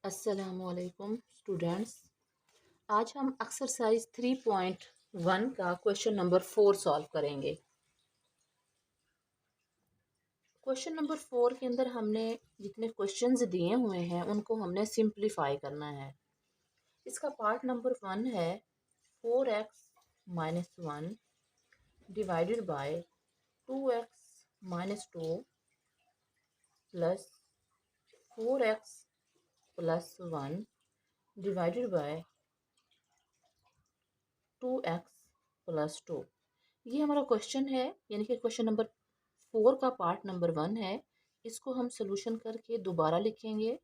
अस्सलामुअलैकुम स्टूडेंट्स। आज हम एक्सरसाइज 3.1 का क्वेश्चन नंबर 4 सॉल्व करेंगे। क्वेश्चन नंबर 4 के अंदर हमने जितने क्वेश्चंस दिए हुए हैं उनको हमने सिंप्लीफाई करना है। इसका पार्ट नंबर 1 है 4x-1 divided by 2x-2 plus 4x+1 divided by 2x+2। ये हमारा क्वेश्चन है, यानी कि क्वेश्चन नंबर 4 का पार्ट नंबर 1 है। इसको हम सोल्यूशन करके दोबारा लिखेंगे।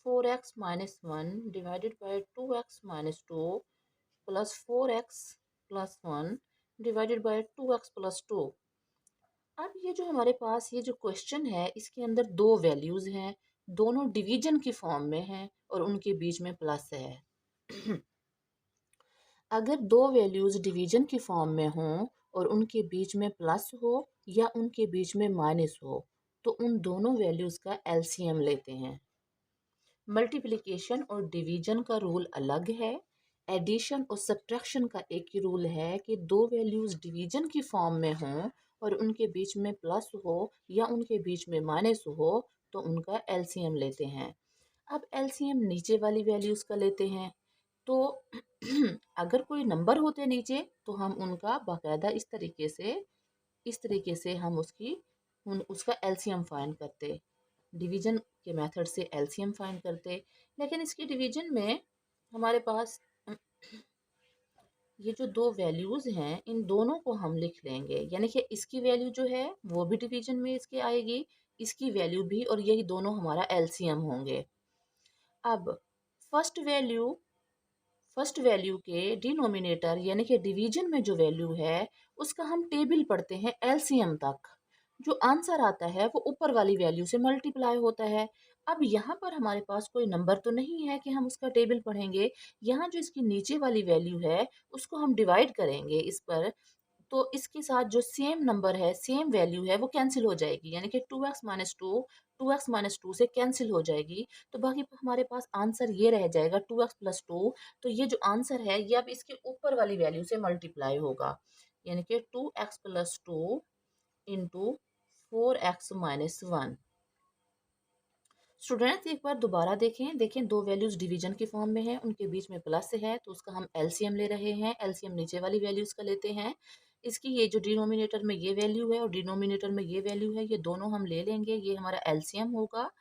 4x-1 divided by 2x-2 plus 4x+1 divided by 2x+2। अब ये जो हमारे पास ये जो क्वेश्चन है इसके अंदर दो वैल्यूज़ हैं, दोनों डिवीजन की फॉर्म में हैं और उनके बीच में प्लस है। अगर दो वैल्यूज़ डिवीजन की फॉर्म में हों और उनके बीच में प्लस हो या उनके बीच में माइनस हो तो उन दोनों वैल्यूज़ का एलसीएम लेते हैं। मल्टीप्लिकेशन और डिवीजन का रूल अलग है। एडिशन और सब्ट्रैक्शन का एक ही रूल है कि दो वैल्यूज़ डिवीजन की फॉर्म में हों और उनके बीच में प्लस हो या उनके बीच में माइनस हो तो उनका एलसीएम लेते हैं। अब एलसीएम नीचे वाली वैल्यूज़ का लेते हैं। तो अगर कोई नंबर होते नीचे तो हम उनका बाकायदा इस तरीके से हम उसका एलसीएम फाइंड करते, डिवीजन के मेथड से एलसीएम फाइंड करते। लेकिन इसकी डिवीजन में हमारे पास ये जो दो वैल्यूज़ हैं इन दोनों को हम लिख लेंगे, यानी कि इसकी वैल्यू जो है वो भी डिवीजन में इसके आएगी, इसकी वैल्यू भी, और यही दोनों हमारा एलसीएम होंगे। अब फर्स्ट वैल्यू फर्स्ट वैल्यू के डिनोमिनेटर यानी कि डिवीजन में जो वैल्यू है उसका हम टेबल पढ़ते हैं एलसीएम तक। जो आंसर आता है वो ऊपर वाली वैल्यू से मल्टीप्लाई होता है। अब यहाँ पर हमारे पास कोई नंबर तो नहीं है कि हम उसका टेबल पढ़ेंगे। यहाँ जो इसकी नीचे वाली वैल्यू है उसको हम डिवाइड करेंगे इस पर, तो इसके साथ जो सेम नंबर है, सेम वैल्यू है, वो कैंसिल हो जाएगी, यानी कि 2x-2 से कैंसिल हो जाएगी। तो बाकी हमारे पास आंसर ये रह जाएगा 2x+2। तो ये जो आंसर है ये अब इसके ऊपर वाली वैल्यू से मल्टीप्लाई होगा, यानी कि 2x+2 इंटू 4x-1। स्टूडेंट्स एक बार दोबारा देखें दो वैल्यूज डिवीजन की फॉर्म में है, उनके बीच में प्लस है तो उसका हम एलसीएम ले रहे हैं। एलसीएम नीचे वाली वैल्यूज का लेते हैं। इसकी ये जो डिनोमिनेटर में ये वैल्यू है और डिनोमिनेटर में ये वैल्यू है, ये दोनों हम ले लेंगे, ये हमारा एलसीएम होगा।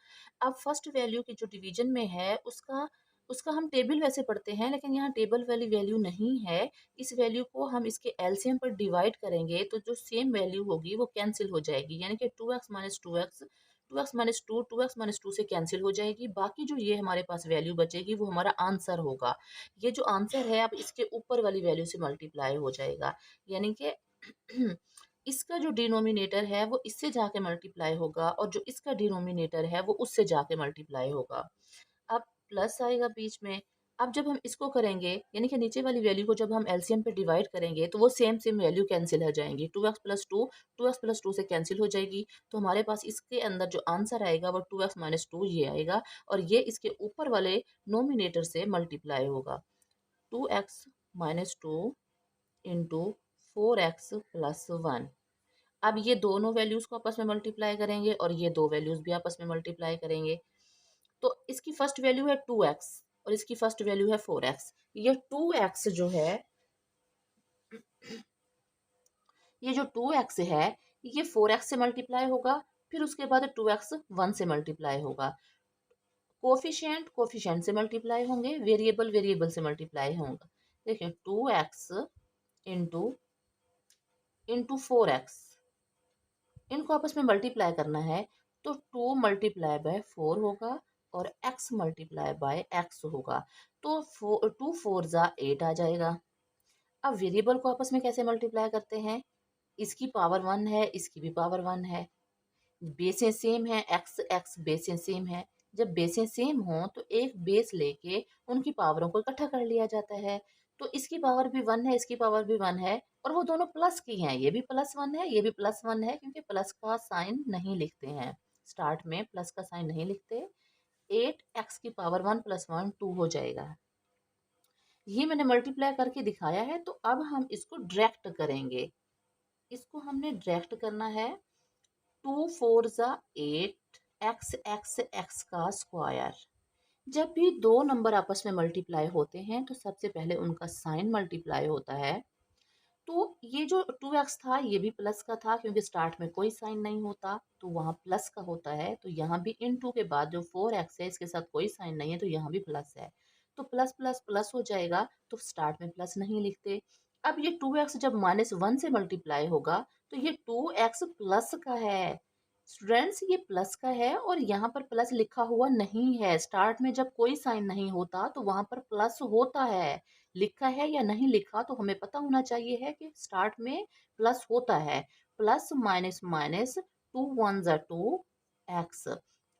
अब फर्स्ट वैल्यू की जो डिवीजन में है उसका उसका हम टेबल वैसे पढ़ते हैं, लेकिन यहाँ टेबल वाली वैल्यू नहीं है। इस वैल्यू को हम इसके एलसीएम पर डिवाइड करेंगे तो जो सेम वैल्यू होगी वो कैंसिल हो जाएगी, यानी कि 2x-2 से कैंसिल हो जाएगी। बाकी जो ये हमारे पास वैल्यू बचेगी वो हमारा आंसर होगा। ये जो आंसर है अब इसके ऊपर वाली वैल्यू से मल्टीप्लाई हो जाएगा, यानी कि इसका जो डिनोमिनेटर है वो इससे जाके मल्टीप्लाई होगा और जो इसका डिनोमिनेटर है वो उससे जाके मल्टीप्लाई होगा। अब प्लस आएगा बीच में। अब जब हम इसको करेंगे, यानी कि नीचे वाली वैल्यू को जब हम एलसीएम पे डिवाइड करेंगे तो वो सेम सेम वैल्यू कैंसिल हो जाएंगी। 2x+2 से कैंसिल हो जाएगी। तो हमारे पास इसके अंदर जो आंसर आएगा वो 2x-2 ये आएगा और ये इसके ऊपर वाले नोमिनेटर से मल्टीप्लाई होगा। 2x-2 into 4x+1। अब ये दोनों वैल्यूज को आपस में मल्टीप्लाई करेंगे और ये दो वैल्यूज भी आपस में मल्टीप्लाई करेंगे। तो इसकी फर्स्ट वैल्यू है 2x और इसकी फर्स्ट वैल्यू है 4x। ये 2x जो है, ये जो 2x है ये 4x से मल्टीप्लाई होगा, फिर उसके बाद 2x 1 से मल्टीप्लाई होगा। कोफिशिएंट कोफिशिएंट से मल्टीप्लाई होंगे, वेरिएबल वेरिएबल से मल्टीप्लाई होगा। देखिए 2x इंटू इंटू 4x, इनको आपस में मल्टीप्लाई करना है तो 2 मल्टीप्लाई बाय 4 होगा और x मल्टीप्लाई बाय x होगा। तो 2 4 जा 8 आ जाएगा। अब वेरिएबल को आपस में कैसे मल्टीप्लाई करते हैं, इसकी पावर 1 है, इसकी भी पावर 1 है, बेसें सेम है, एक्स एक्स बेसें सेम है। जब बेसें सेम हो तो एक बेस लेके उनकी पावरों को इकट्ठा कर लिया जाता है। तो इसकी पावर भी 1 है, इसकी पावर भी 1 है और वो दोनों प्लस की हैं, ये भी +1 है, ये भी +1 है, क्योंकि प्लस का साइन नहीं लिखते हैं, स्टार्ट में प्लस का साइन नहीं लिखते। 8x की पावर 1 + 1 2 हो जाएगा। ये मैंने मल्टीप्लाई करके दिखाया है, तो अब हम इसको डायरेक्ट करेंगे। इसको हमने डायरेक्ट करना है। 2 4 ज़ा 8 एक्स एक्स एक्स का स्क्वायर। जब भी दो नंबर आपस में मल्टीप्लाई होते हैं तो सबसे पहले उनका साइन मल्टीप्लाई होता है। तो ये जो 2x था ये भी प्लस का था, क्योंकि स्टार्ट में कोई साइन नहीं होता तो वहाँ प्लस का होता है। तो यहाँ भी इन टू के बाद जो 4x है इसके साथ कोई साइन नहीं है तो यहाँ भी प्लस है, तो प्लस प्लस प्लस हो जाएगा। तो स्टार्ट में प्लस नहीं लिखते। अब ये 2x जब -1 से मल्टीप्लाई होगा तो ये 2x प्लस का है। स्टूडेंट्स ये प्लस का है और यहाँ पर प्लस लिखा हुआ नहीं है। स्टार्ट में जब कोई साइन नहीं होता तो वहां पर प्लस होता है। लिखा है या नहीं लिखा तो हमें पता होना चाहिए है कि स्टार्ट में प्लस होता है। प्लस माइनस माइनस 2 1 ज़ा 2 एक्स।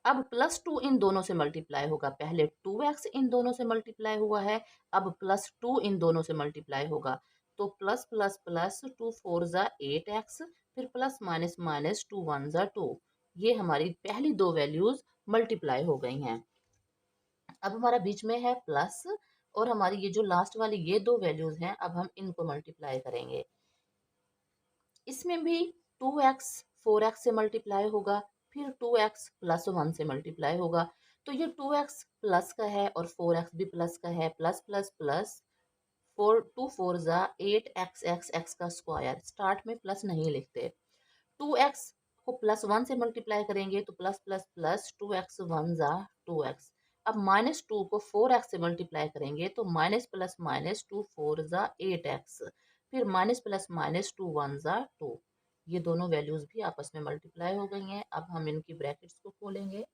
अब +2 इन दोनों से मल्टीप्लाई होगा। पहले 2x इन दोनों से मल्टीप्लाई हुआ है, अब +2 इन दोनों से मल्टीप्लाई होगा। तो प्लस प्लस प्लस 2 4 ज़ा 8x, फिर प्लस माइनस माइनस 2 1 ज़ा 2। ये हमारी पहली दो वैल्यूज मल्टीप्लाई हो गई हैं। अब हमारा बीच में है प्लस, और हमारी ये जो लास्ट वाली ये दो वैल्यूज हैं अब हम इनको मल्टीप्लाई करेंगे। इसमें भी 2x 4x से मल्टीप्लाई होगा, फिर 2x +1 से मल्टीप्लाई होगा। तो ये 2x प्लस का है और 4x भी प्लस का है। प्लस प्लस प्लस 4 2 4 ज़ा 8 एक्स एक्स एक्स का स्क्वायर। स्टार्ट में प्लस नहीं लिखते। 2x को +1 से मल्टीप्लाई करेंगे तो प्लस प्लस प्लस 2x 1 ज़ा 2x। अब -2 को 4x से मल्टीप्लाई करेंगे तो माइनस प्लस माइनस 2 4 ज़ा 8x, फिर माइनस प्लस माइनस 2 1 ज़ा 2। ये दोनों वैल्यूज भी आपस में मल्टीप्लाई हो गई हैं। अब हम इनकी ब्रैकेट्स को खोलेंगे।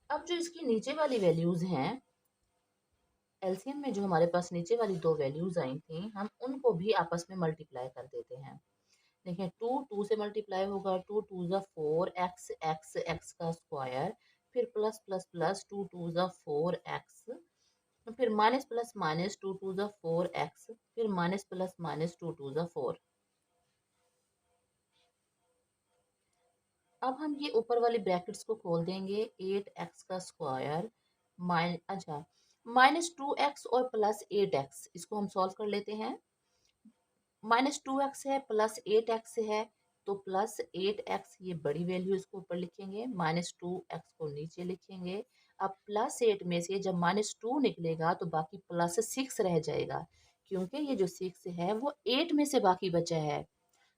अब जो इसकी नीचे वाली वैल्यूज हैं, एलसीएम में जो हमारे पास नीचे वाली दो वैल्यूज आई थी हम उनको भी आपस में मल्टीप्लाई कर देते हैं। देखिए 2 2 से मल्टीप्लाई होगा। 2 2 ज़ा 4 एक्स एक्स एक्स का स्क्वायर, फिर प्लस प्लस प्लस 2 2 ज़ा 4 एक्स, फिर माइनस प्लस माइनस 2 2 ज़ा 4 एक्स, फिर माइनस प्लस माइनस 2 2 ज़ा 4। अब हम ये ऊपर वाली ब्रैकेट्स को खोल देंगे। 8 एक्स का स्क्वायर -2x और +8x, इसको हम सॉल्व कर लेते हैं। -2x है +8x है, तो +8x ये बड़ी वैल्यू इसको ऊपर लिखेंगे, -2x को नीचे लिखेंगे। अब +8 में से जब -2 निकलेगा तो बाकी +6 रह जाएगा, क्योंकि ये जो 6 है वो 8 में से बाकी बचा है।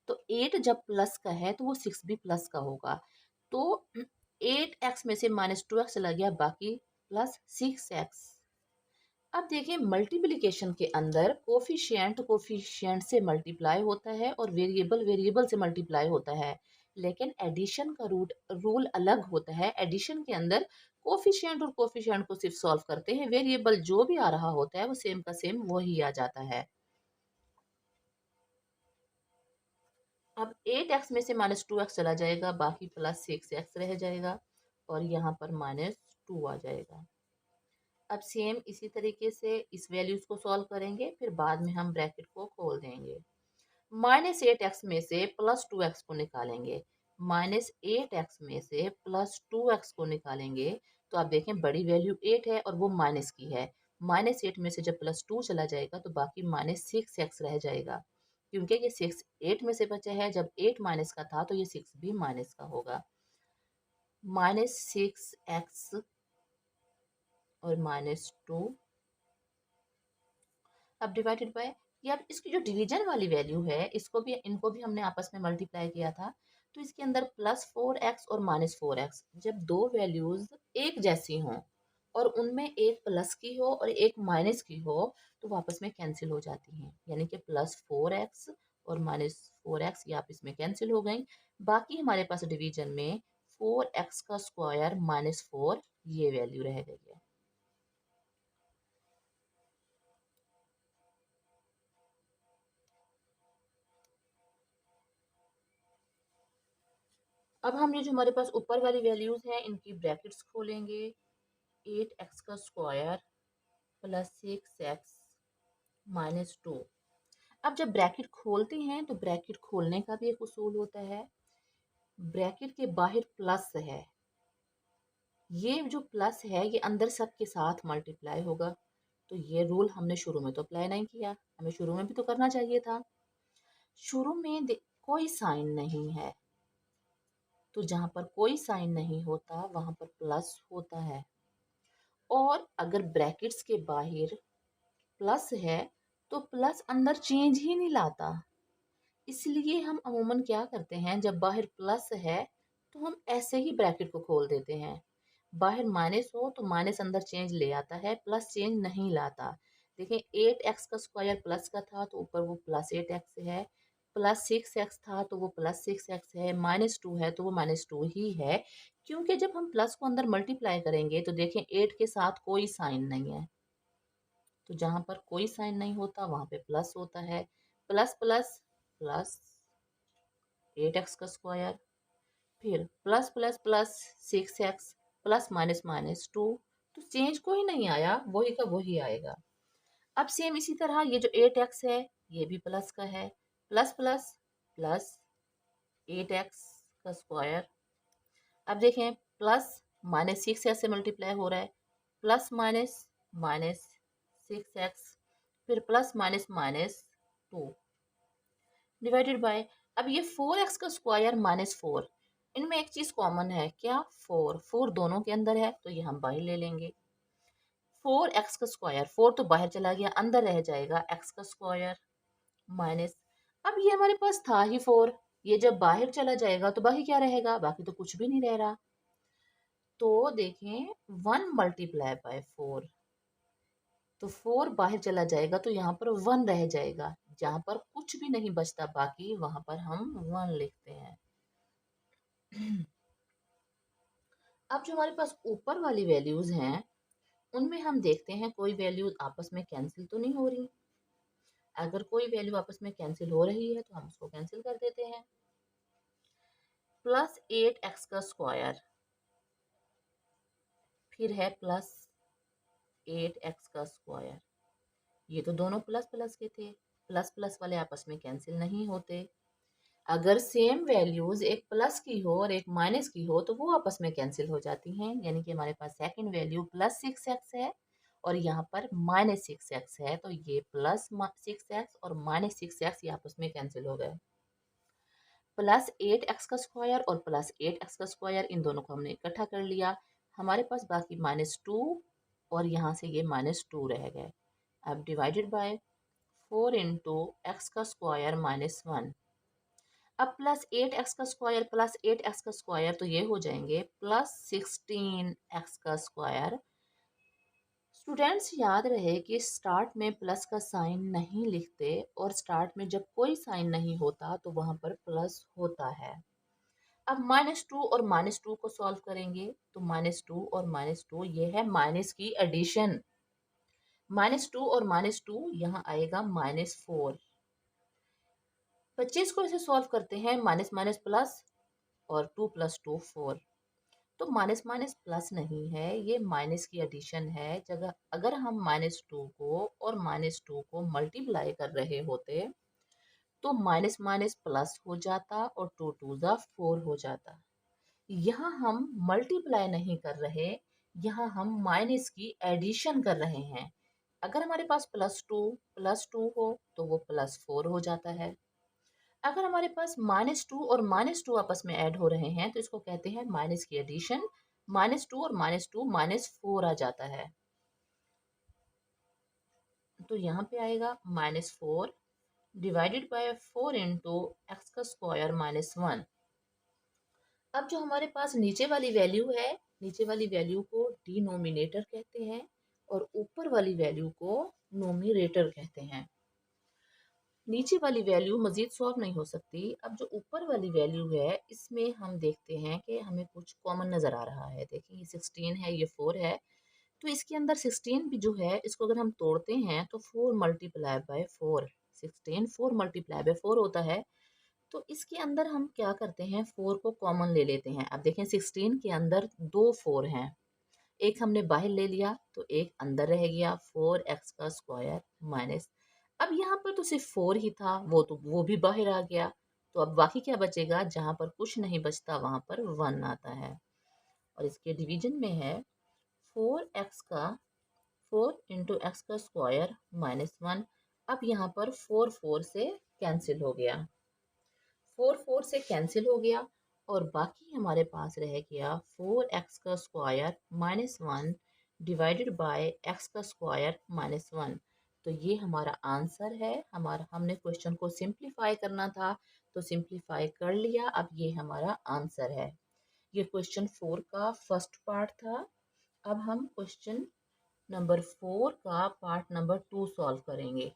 तो 8 जब प्लस का है तो वो 6 भी प्लस का होगा। तो 8x में से -2x चला गया, बाकी +6x। अब देखिए मल्टीप्लिकेशन के अंदर कोफिशिएंट कोफिशिएंट से मल्टीप्लाई होता है और वेरिएबल वेरिएबल से मल्टीप्लाई होता है। लेकिन एडिशन का रूल अलग होता है। एडिशन के अंदर कोफिशिएंट और कोफिशिएंट को सिर्फ सॉल्व करते हैं, वेरिएबल जो भी आ रहा होता है वो सेम का सेम वही आ जाता है। अब 8x में से -2x चला जाएगा, बाकी +6x रह जाएगा और यहाँ पर -2 आ जाएगा। अब सेम इसी तरीके से इस वैल्यूज को सॉल्व करेंगे, फिर बाद में हम ब्रैकेट को खोल देंगे। -8x में से +2x को निकालेंगे। -8x में से +2x को निकालेंगे तो आप देखें बड़ी वैल्यू 8 है और वो माइनस की है। -8 में से जब +2 चला जाएगा तो बाकी -6x रह जाएगा, क्योंकि ये 6 8 में से बचा है। जब 8 माइनस का था तो ये 6 भी माइनस का होगा। -6x और -2, अब डिवाइडेड बाय, ये अब इसकी जो डिवीजन वाली वैल्यू है इसको भी इनको भी हमने आपस में मल्टीप्लाई किया था। तो इसके अंदर +4x और -4x, जब दो वैल्यूज एक जैसी हों और उनमें एक प्लस की हो और एक माइनस की हो तो वो आपस में कैंसिल हो जाती हैं। यानी कि +4x और -4x ये आप इसमें कैंसिल हो गई। बाकी हमारे पास डिवीजन में 4x का स्क्वायर -4 ये वैल्यू रह गई है। अब हम ये जो हमारे पास ऊपर वाली वैल्यूज हैं इनकी ब्रैकेट्स खोलेंगे। 8x का स्क्वायर +6x -2। अब जब ब्रैकेट खोलते हैं तो ब्रैकेट खोलने का भी एक उसूल होता है। ब्रैकेट के बाहर प्लस है, ये जो प्लस है ये अंदर सब के साथ मल्टीप्लाई होगा। तो ये रूल हमने शुरू में तो अप्लाई नहीं किया, हमें शुरू में भी तो करना चाहिए था। शुरू में कोई साइन नहीं है, तो जहां पर कोई साइन नहीं होता वहां पर प्लस होता है। और अगर ब्रैकेट्स के बाहर प्लस है तो प्लस अंदर चेंज ही नहीं लाता। इसलिए हम अमूमन क्या करते हैं, जब बाहर प्लस है तो हम ऐसे ही ब्रैकेट को खोल देते हैं। बाहर माइनस हो तो माइनस अंदर चेंज ले आता है, प्लस चेंज नहीं लाता। देखें 8x का स्क्वायर प्लस का था तो ऊपर वो प्लस 8x है, प्लस 6x था तो वो प्लस 6x है, -2 है तो वो -2 ही है। क्योंकि जब हम प्लस को अंदर मल्टीप्लाई करेंगे तो देखें 8 के साथ कोई साइन नहीं है, तो जहां पर कोई साइन नहीं होता वहां पे प्लस होता है। प्लस प्लस प्लस 8x का स्क्वायर, फिर plus plus plus 6x, plus minus -2, तो चेंज कोई नहीं आया, वही का वही आएगा। अब सेम इसी तरह ये जो 8x है ये भी प्लस का है, प्लस प्लस प्लस 8x का स्क्वायर। अब देखें प्लस -6x से मल्टीप्लाई हो रहा है, प्लस माइनस -6x, फिर प्लस माइनस -2 डिवाइडेड बाय, अब ये 4x का स्क्वायर -4, इनमें एक चीज कॉमन है क्या, 4 दोनों के अंदर है तो ये हम बाहर ले लेंगे। 4x का स्क्वायर, 4 तो बाहर चला गया, अंदर रह जाएगा x का स्क्वायर माइनस, अब ये हमारे पास था ही 4, ये जब बाहर चला जाएगा तो बाकी क्या रहेगा, बाकी तो कुछ भी नहीं रह रहा। तो देखें 1 मल्टीप्लाई बाय 4, तो 4 बाहर चला जाएगा तो यहाँ पर 1 रह जाएगा, जहां पर कुछ भी नहीं बचता बाकी वहां पर हम 1 लिखते हैं। अब जो हमारे पास ऊपर वाली वैल्यूज हैं उनमें हम देखते हैं कोई वैल्यूज आपस में कैंसिल तो नहीं हो रही। अगर कोई वैल्यू आपस में कैंसिल हो रही है तो हम उसको कैंसिल कर देते हैं। प्लस 8x का स्क्वायर, फिर है प्लस 8x का स्क्वायर, ये तो दोनों प्लस प्लस के थे, प्लस प्लस वाले आपस में कैंसिल नहीं होते। अगर सेम वैल्यूज एक प्लस की हो और एक माइनस की हो तो वो आपस में कैंसिल हो जाती हैं, यानी कि हमारे पास सेकंड वैल्यू प्लस 6x है और यहाँ पर -6x है, तो ये प्लस 6x और -6x ये आपस में कैंसिल हो गए। प्लस 8x का स्क्वायर और प्लस 8x का स्क्वायर, इन दोनों को हमने इकट्ठा कर लिया, हमारे पास बाकी -2 और यहाँ से ये -2 रह गए। अब डिवाइडेड बाय 4 इंटू एक्स का स्क्वायर -1, अब प्लस 8x का स्क्वायर प्लस 8x का स्क्वायर तो ये हो जाएंगे प्लस 16x का स्क्वायर। स्टूडेंट्स याद रहे कि स्टार्ट में प्लस का साइन नहीं लिखते और स्टार्ट में जब कोई साइन नहीं होता तो वहां पर प्लस होता है। अब -2 और -2 को सॉल्व करेंगे तो -2 और -2 ये है माइनस की एडिशन, -2 और -2 यहाँ आएगा -4। बच्चे इसको ऐसे सॉल्व करते हैं, माइनस माइनस प्लस और 2 + 2 4, तो माइनस माइनस प्लस नहीं है, ये माइनस की एडिशन है। जगह अगर हम -2 को और -2 को मल्टीप्लाई कर रहे होते तो माइनस माइनस प्लस हो जाता और 2 2 जा 4 हो जाता। यहाँ हम मल्टीप्लाई नहीं कर रहे, यहाँ हम माइनस की एडिशन कर रहे हैं। अगर हमारे पास +2 हो तो वो +4 हो जाता है। अगर हमारे पास -2 और -2 आपस में ऐड हो रहे हैं तो इसको कहते हैं माइनस की एडिशन, -2 और -2 -4 आ जाता है, तो यहाँ पे आएगा -4 डिवाइडेड बाय 4 इंटू एक्स का स्क्वायर -1। अब जो हमारे पास नीचे वाली वैल्यू है, नीचे वाली वैल्यू को डिनोमिनेटर कहते हैं और ऊपर वाली वैल्यू को नोमिनेटर कहते हैं। नीचे वाली वैल्यू मजीद सॉल्व नहीं हो सकती। अब जो ऊपर वाली वैल्यू है इसमें हम देखते हैं कि हमें कुछ कॉमन नज़र आ रहा है। देखिए ये 16 है, ये 4 है, तो इसके अंदर 16 भी जो है इसको अगर हम तोड़ते हैं तो 4 मल्टीप्लाई बाय 4, 16 4 मल्टीप्लाई बाय 4 होता है। तो इसके अंदर हम क्या करते हैं, 4 को कॉमन ले लेते हैं। अब देखें 16 के अंदर दो 4 हैं, एक हमने बाहर ले लिया तो एक अंदर रह गया, 4x का स्क्वायर माइनस, अब यहाँ पर तो सिर्फ 4 ही था, वो भी बाहर आ गया, तो अब बाकी क्या बचेगा, जहाँ पर कुछ नहीं बचता वहाँ पर 1 आता है। और इसके डिवीजन में है 4x का 4 इंटू एक्स का स्क्वायर -1। अब यहाँ पर 4 4 से कैंसिल हो गया, 4 4 से कैंसिल हो गया और बाकी हमारे पास रह गया 4x का स्क्वायर -1 डिवाइडेड बाय एक्स का स्क्वायर -1। तो ये हमारा आंसर है। हमारा हमने क्वेश्चन को सिंप्लीफाई करना था तो सिंप्लीफाई कर लिया, अब ये हमारा आंसर है। ये क्वेश्चन 4 का फर्स्ट पार्ट था। अब हम क्वेश्चन नंबर 4 का पार्ट नंबर 2 सॉल्व करेंगे।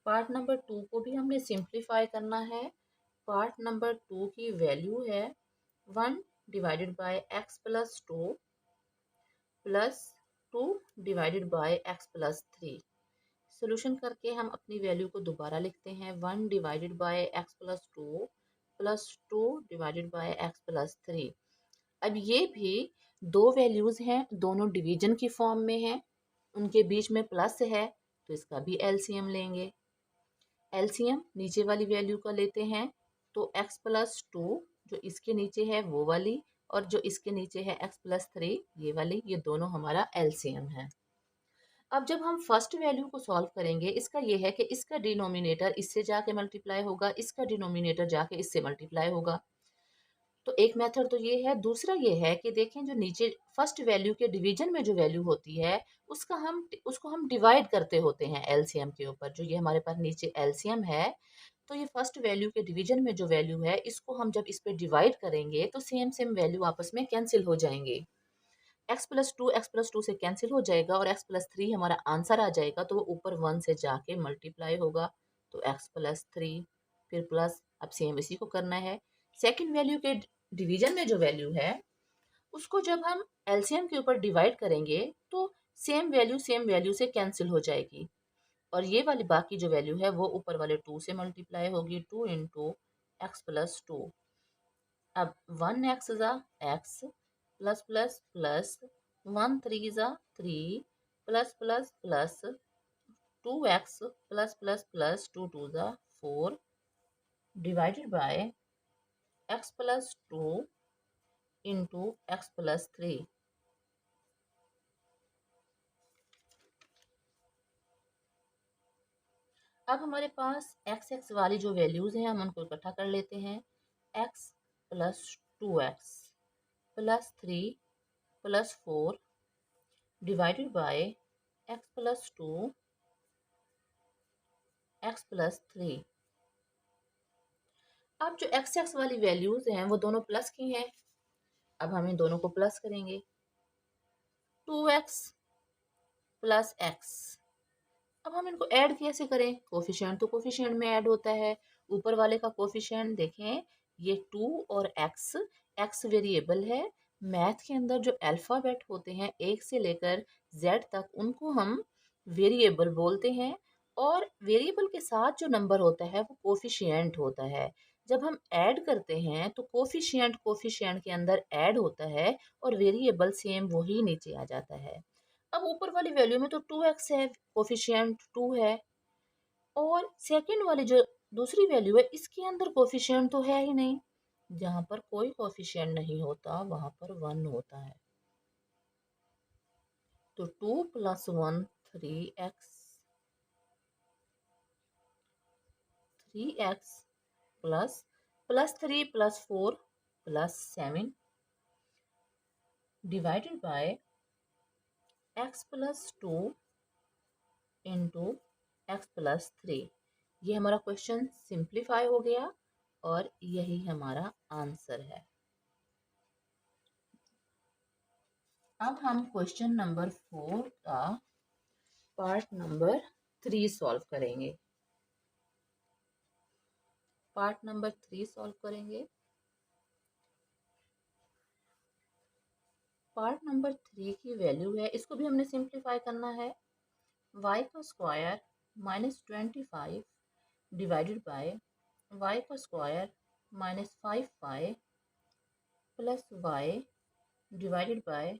पार्ट नंबर 2 को भी हमने सिंप्लीफाई करना है। पार्ट नंबर 2 की वैल्यू है 1 divided by x plus 2 plus 2 divided by x plus 3। Solution करके हम अपनी वैल्यू को दोबारा लिखते हैं, 1 divided by x plus 2 plus 2 divided by x plus 3। अब ये भी दो वैल्यूज हैं, दोनों डिवीजन की फॉर्म में है, उनके बीच में प्लस है तो इसका भी एलसीएम लेंगे। एलसीएम नीचे वाली वैल्यू का लेते हैं तो x प्लस 2 जो इसके नीचे है वो वाली और जो इसके नीचे है x प्लस 3 ये वाली, ये दोनों हमारा एलसीएम है। अब जब हम फर्स्ट वैल्यू को सॉल्व करेंगे, इसका ये है कि इसका डिनोमिनेटर इससे जाके मल्टीप्लाई होगा, इसका डिनोमिनेटर जाके इससे मल्टीप्लाई होगा। तो एक मेथड तो ये है। दूसरा ये है कि देखें जो नीचे फर्स्ट वैल्यू के डिवीजन में जो वैल्यू होती है उसको हम डिवाइड करते होते हैं एलसीएम के ऊपर। जो ये हमारे पास नीचे एलसीएम है तो ये फर्स्ट वैल्यू के डिवीजन में जो वैल्यू है इसको हम जब इस पे डिवाइड करेंगे तो सेम सेम वैल्यू आपस में कैंसिल हो जाएंगे। x+2 से कैंसिल हो जाएगा और x+3 हमारा आंसर आ जाएगा तो वो ऊपर 1 से जाके मल्टीप्लाई होगा तो x+3 फिर प्लस। अब सेम इसी को करना है। सेकंड वैल्यू के डिवीजन में जो वैल्यू है उसको जब हम एलसीएम के ऊपर डिवाइड करेंगे तो सेम वैल्यू से कैंसिल हो जाएगी और ये वाली बाकी जो वैल्यू है वो ऊपर वाले 2 से मल्टीप्लाई होगी, 2 इंटू x+2। अब 1x ज़ा x प्लस प्लस प्लस 1 3 ज़ा 3 plus plus plus 2x plus plus plus 2 2 ज़ा 4 divided by x plus 2 into x plus 3। अब हमारे पास एक्स एक्स वाली जो वैल्यूज़ हैं हम उनको इकट्ठा कर लेते हैं। x plus 2x plus 3 plus 4 divided by x plus 2 x plus 3। अब जो एक्स एक्स वाली वैल्यूज़ हैं वो दोनों प्लस की हैं। अब हम इन दोनों को प्लस करेंगे, 2x प्लस x। अब हम इनको ऐड कैसे करें, कोफिशिएंट तो कोफिशिएंट में ऐड होता है। ऊपर वाले का कोफिशिएंट देखें, ये 2 और x वेरिएबल है। मैथ के अंदर जो अल्फ़ाबेट होते हैं 1 से लेकर z तक उनको हम वेरिएबल बोलते हैं और वेरिएबल के साथ जो नंबर होता है वो कोफिशिएंट होता है। जब हम ऐड करते हैं तो कोफिशिएंट कोफिशिएंट के अंदर ऐड होता है और वेरिएबल सेम वही नीचे आ जाता है। अब ऊपर वाली वैल्यू में तो 2x है, कोफिशिएंट 2 है और सेकंड वाली जो दूसरी वैल्यू है इसके अंदर कोफिशिएंट तो है ही नहीं। जहां पर कोई कोफिशिएंट नहीं होता वहां पर 1 होता है। तो 2 plus 1 3x 3x plus plus 3 plus 4 plus 7 divided by x plus 2 into x plus 3। ये हमारा क्वेश्चन सिंप्लीफाई हो गया और यही हमारा आंसर है। अब हम क्वेश्चन नंबर 4 का पार्ट नंबर 3 सॉल्व करेंगे। पार्ट नंबर 3 सॉल्व करेंगे। पार्ट नंबर 3 की वैल्यू है, इसको भी हमने सिंप्लीफाई करना है। y का स्क्वायर -25 डिवाइडेड बाय y का square -5y plus y divided by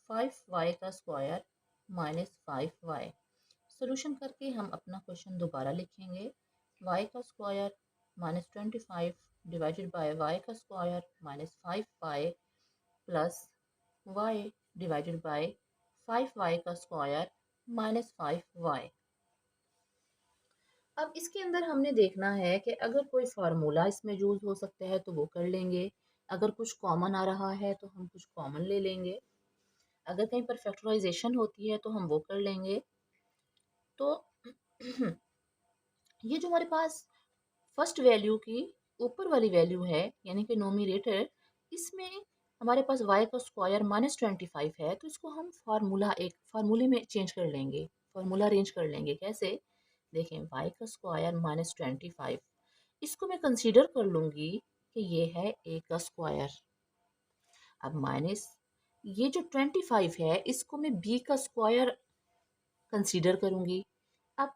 5y का स्क्वायर -5y। सोल्यूशन करके हम अपना क्वेश्चन दोबारा लिखेंगे। y का square minus 25 divided by y का square minus 5y plus y divided by 5y का स्क्वायर माइनस 5y। अब इसके अंदर हमने देखना है कि अगर कोई फार्मूला इसमें यूज हो सकता है तो वो कर लेंगे, अगर कुछ कॉमन आ रहा है तो हम कुछ कॉमन ले लेंगे, अगर कहीं पर फैक्टराइजेशन होती है तो हम वो कर लेंगे। तो ये जो हमारे पास फर्स्ट वैल्यू की ऊपर वाली वैल्यू है यानी कि नोमिनेटर, इसमें हमारे पास y का स्क्वायर माइनस 25 है, तो इसको हम फार्मूले में चेंज कर लेंगे, फार्मूला अरेंज कर लेंगे। कैसे? देखें, y का स्क्वायर माइनस 25, इसको मैं कंसीडर कर लूँगी कि ये है a का स्क्वायर। अब माइनस ये जो 25 है इसको मैं b का स्क्वायर कंसीडर करूँगी। अब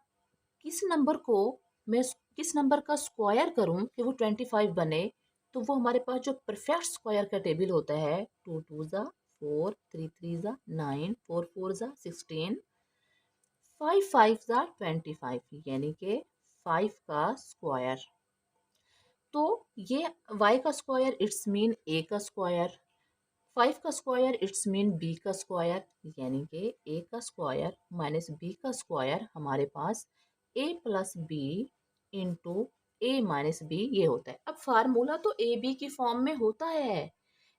किस नंबर को मैं किस नंबर का स्क्वायर करूं कि वो 25 बने, तो वो हमारे पास जो परफेक्ट स्क्वायर का टेबल होता है, 2 2 ज़ा 4, 3 3 ज़ा 9, 4 4 ज़ा 16, 5 5 ज़ा 25, यानी कि 5 का स्क्वायर। तो ये y का स्क्वायर इट्स मीन a का स्क्वायर, 5 का स्क्वायर इट्स मीन b का स्क्वायर, यानी कि a का स्क्वायर माइनस b का स्क्वायर हमारे पास a plus B into A minus B ये होता है। अब फार्मूला तो ए बी की फॉर्म में होता है,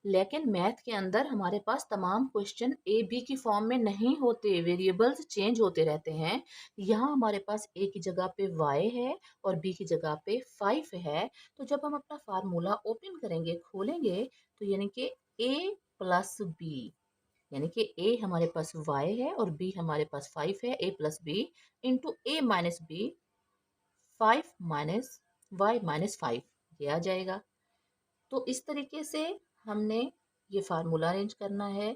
लेकिन मैथ के अंदर हमारे पास तमाम क्वेश्चन ए बी की फॉर्म में नहीं होते, वेरिएबल्स चेंज होते रहते हैं। यहाँ हमारे पास ए की जगह पे y है और बी की जगह पे 5 है। तो जब हम अपना फार्मूला ओपन करेंगे, खोलेंगे, तो यानी कि a प्लस बी, यानी कि a हमारे पास y है और b हमारे पास 5 है, a plus B into A minus B, 5 minus y minus 5 ये आ जाएगा। तो इस तरीके से हमने ये फार्मूला अरेंज करना है।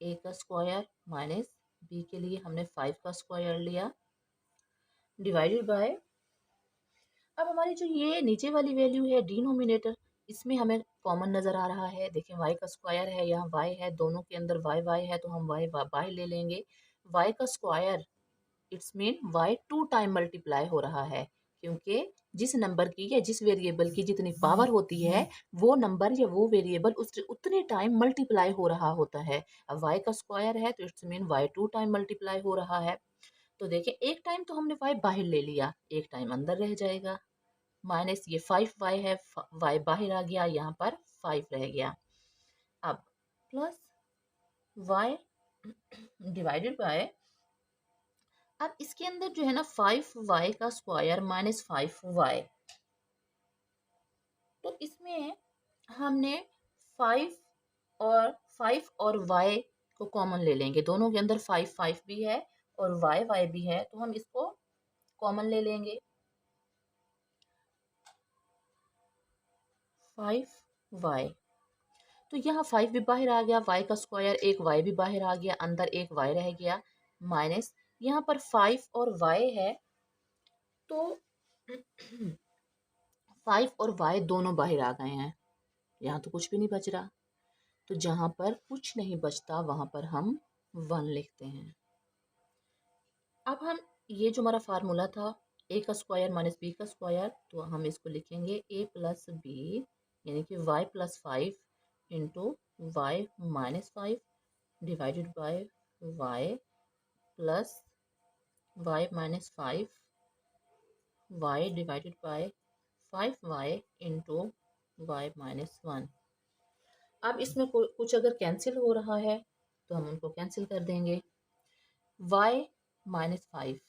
a का स्क्वायर माइनस b के लिए हमने 5 का स्क्वायर लिया डिवाइडेड बाय, अब हमारी जो ये नीचे वाली वैल्यू है डिनोमिनेटर, इसमें हमें कॉमन नज़र आ रहा है। देखें, y का स्क्वायर है, यहाँ y है, दोनों के अंदर y है, तो हम y ले लेंगे। y का square its mean y 2 time multiply हो रहा है, क्योंकि जिस नंबर की या जिस वेरिएबल की जितनी पावर होती है वो नंबर या वो वेरिएबल उतने टाइम मल्टीप्लाई हो रहा होता है। अब y का स्क्वायर है तो it's mean y 2 time multiply हो रहा है। तो देखिए, एक टाइम तो हमने y बाहर ले लिया, एक टाइम अंदर रह जाएगा। माइनस ये 5y है, y बाहर आ गया, यहाँ पर 5 रह गया। अब प्लस y डिवाइडेड बाय, अब इसके अंदर जो है ना 5y का स्क्वायर माइनस 5y, तो इसमें हमने 5 और y को कॉमन ले लेंगे, दोनों के अंदर 5 5 भी है और y भी है, तो हम इसको कॉमन ले लेंगे। 5y, तो यहाँ 5 भी बाहर आ गया, y का स्क्वायर, एक y भी बाहर आ गया, अंदर एक y रह गया, माइनस यहाँ पर 5 और y है, तो 5 और y दोनों बाहर आ गए हैं, यहाँ तो कुछ भी नहीं बच रहा। तो जहाँ पर कुछ नहीं बचता वहाँ पर हम 1 लिखते हैं। अब हम ये जो हमारा फार्मूला था a का स्क्वायर माइनस बी का स्क्वायर, तो हम इसको लिखेंगे a प्लस बी, यानी कि y plus 5 into Y minus 5 divided by y plus y minus 5 y divided by 5y into y minus 1। अब इसमें कुछ अगर कैंसिल हो रहा है तो हम उनको कैंसिल कर देंगे। y माइनस 5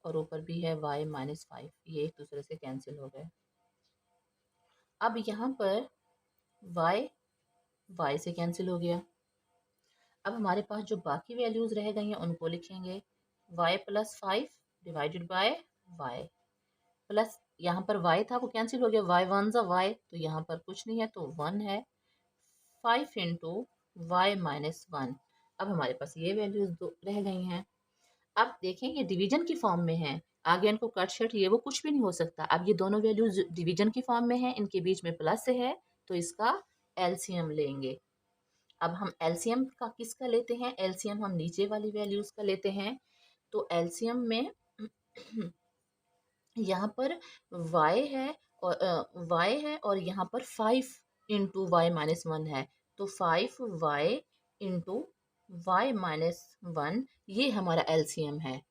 और ऊपर भी है y माइनस 5, ये एक दूसरे से कैंसिल हो गए। अब यहाँ पर y से कैंसिल हो गया। अब हमारे पास जो बाकी वैल्यूज़ रह गई हैं उनको लिखेंगे, y plus 5 divided by y plus, यहाँ पर y था वो कैंसिल हो गया, y 1 ज़ा y, तो यहाँ पर कुछ नहीं है तो 1 है, 5 इंटू वाई माइनस 1। अब हमारे पास ये वैल्यूज रह गई हैं। अब देखें, ये डिवीजन की फॉर्म में है, आगे इनको कट शट ये वो कुछ भी नहीं हो सकता। अब ये दोनों वैल्यूज डिवीजन की फॉर्म में है, इनके बीच में प्लस है, तो इसका एलसीएम लेंगे। अब हम एलसीएम का किसका लेते हैं? एलसीएम हम नीचे वाली वैल्यूज का लेते हैं। तो एलसीएम में यहाँ पर y है और यहाँ पर 5 इंटू वाई माइनस वन है, तो 5y into Y minus one ये हमारा एलसीएम है।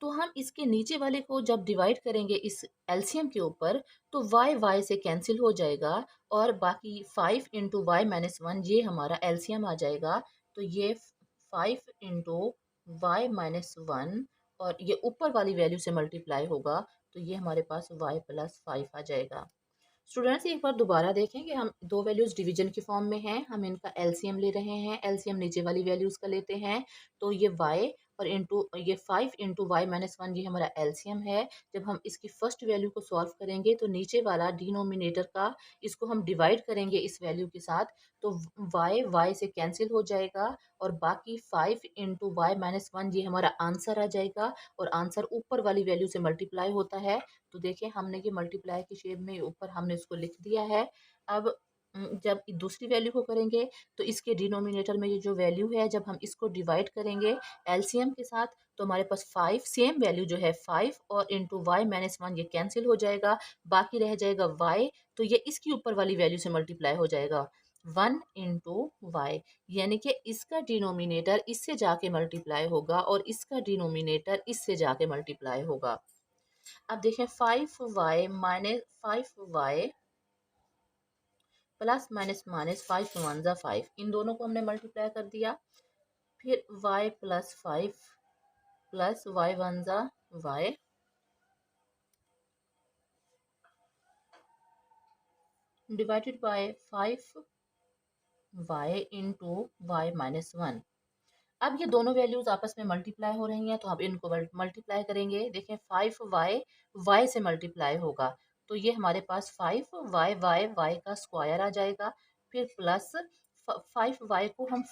तो हम इसके नीचे वाले को जब डिवाइड करेंगे इस एलसीएम के ऊपर, तो y से कैंसिल हो जाएगा और बाकी 5 इंटू वाई माइनस वन ये हमारा एलसीएम आ जाएगा। तो ये 5 इंटू वाई माइनस वन और ये ऊपर वाली वैल्यू से मल्टीप्लाई होगा, तो ये हमारे पास y प्लस 5 आ जाएगा। स्टूडेंट्स एक बार दोबारा देखें कि हम दो वैल्यूज डिवीजन की फॉर्म में हैं, हम इनका एलसीएम ले रहे हैं, एलसीएम नीचे वाली वैल्यूज का लेते हैं, तो ये y और इंटू ये 5 इंटू वाई माइनस वन ये हमारा एलसीएम है। जब हम इसकी फर्स्ट वैल्यू को सॉल्व करेंगे तो नीचे वाला डिनोमिनेटर का इसको हम डिवाइड करेंगे इस वैल्यू के साथ, तो y से कैंसिल हो जाएगा और बाकी 5 इंटू वाई माइनस वन ये हमारा आंसर आ जाएगा और आंसर ऊपर वाली वैल्यू से मल्टीप्लाई होता है। तो देखिए हमने ये मल्टीप्लाई की शेप में ऊपर हमने इसको लिख दिया है। अब जब दूसरी वैल्यू को करेंगे तो इसके डिनोमिनेटर में ये जो वैल्यू है जब हम इसको डिवाइड करेंगे एलसीएम के साथ, तो हमारे पास 5 सेम वैल्यू जो है 5 और इंटू वाई माइनस वन ये कैंसिल हो जाएगा, बाकी रह जाएगा y, तो ये इसकी ऊपर वाली वैल्यू से मल्टीप्लाई हो जाएगा 1 इंटू वाई, यानी कि इसका डिनोमिनेटर इससे जाके मल्टीप्लाई होगा और इसका डिनोमिनेटर इससे जाके मल्टीप्लाई होगा। अब देखें 5y plus minus minus 5 one ज़ा 5, इन दोनों को हमने मल्टीप्लाई कर दिया। फिर y plus 5 plus Y one ज़ा Y divided by 5y into Y minus one. अब ये दोनों वैल्यूज आपस में मल्टीप्लाई हो रही हैं, तो अब इनको मल्टीप्लाई करेंगे। देखें 5y y से मल्टीप्लाई होगा, तो ये हमारे पास 5y का स्क्वायर आ जाएगा। फिर प्लस 5y को हम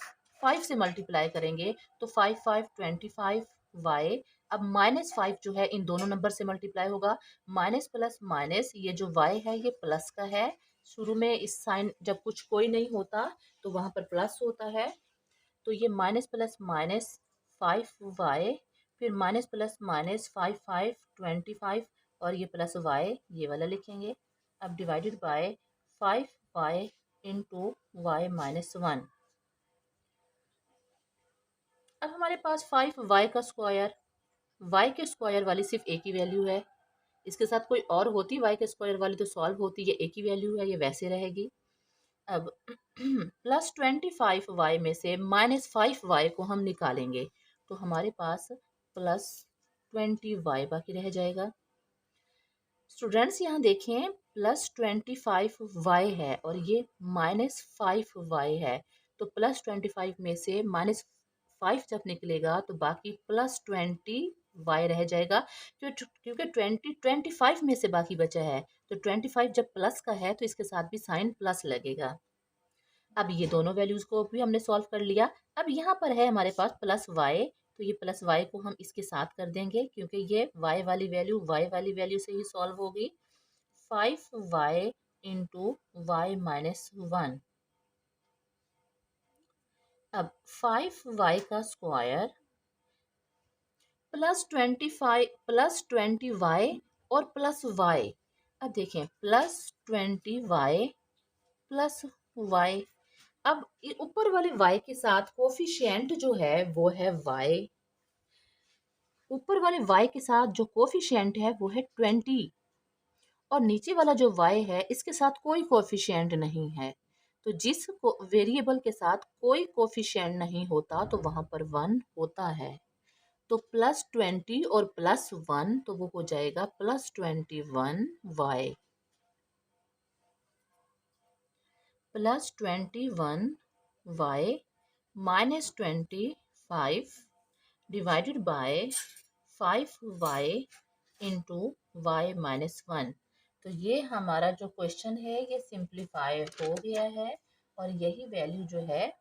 5 से मल्टीप्लाई करेंगे, तो 5 5 25y। अब माइनस 5 जो है इन दोनों नंबर से मल्टीप्लाई होगा, माइनस प्लस माइनस ये जो y है ये प्लस का है। शुरू में इस साइन जब कुछ कोई नहीं होता तो वहां पर प्लस होता है, तो ये माइनस प्लस माइनस 5y, फिर माइनस प्लस माइनस 5 5 25 और ये प्लस y ये वाला लिखेंगे। अब divided by 5y into Y minus one. अब हमारे पास 5y का स्क्वायर, y के स्क्वायर वाली सिर्फ एक ही वैल्यू है, इसके साथ कोई और होती y के स्क्वायर वाली तो सॉल्व होती, ये एक ही वैल्यू है, ये वैसे रहेगी। अब प्लस 25y में से माइनस 5y को हम निकालेंगे, तो हमारे पास प्लस 20y बाकी रह जाएगा। स्टूडेंट्स यहाँ देखें प्लस 25y है और ये माइनस 5y है, तो प्लस 25 में से माइनस 5 जब निकलेगा तो बाकी प्लस 20y रह जाएगा, क्योंकि 25 में से बाकी बचा है, तो 25 जब प्लस का है तो इसके साथ भी साइन प्लस लगेगा। अब ये दोनों वैल्यूज को भी हमने सॉल्व कर लिया। अब यहाँ पर है हमारे पास प्लस वाई, तो ये प्लस वाई को हम इसके साथ कर देंगे क्योंकि ये वाई वाली वैल्यू से ही सॉल्व होगी। 5y into Y minus one. अब 5y का स्क्वायर प्लस 20y और प्लस y। अब देखें प्लस 20y प्लस y। अब ऊपर वाले y के साथ कोफिशिएंट जो है वो है y, ऊपर वाले y के साथ जो कोफिशिएंट है वो है 20 और नीचे वाला जो y है इसके साथ कोई कोफिशिएंट नहीं है। तो जिस वेरिएबल के साथ कोई कोफिशिएंट नहीं होता तो वहां पर 1 होता है, तो प्लस 20 और प्लस 1 तो वो हो जाएगा plus 21y plus 21y minus 25 divided by 5y into Y minus one. तो ये हमारा जो क्वेश्चन है ये सिंप्लीफाई हो गया है और यही वैल्यू जो है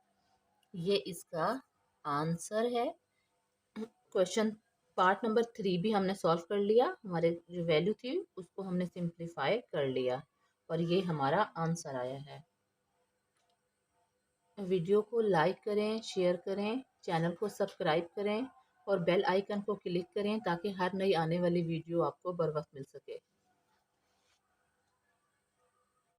ये इसका आंसर है। क्वेश्चन पार्ट नंबर 3 भी हमने सॉल्व कर लिया, हमारे जो वैल्यू थी उसको हमने सिंप्लीफाई कर लिया और ये हमारा आंसर आया है। वीडियो को लाइक करें, शेयर करें, चैनल को सब्सक्राइब करें और बेल आइकन को क्लिक करें ताकि हर नई आने वाली वीडियो आपको बर वक्त मिल सके।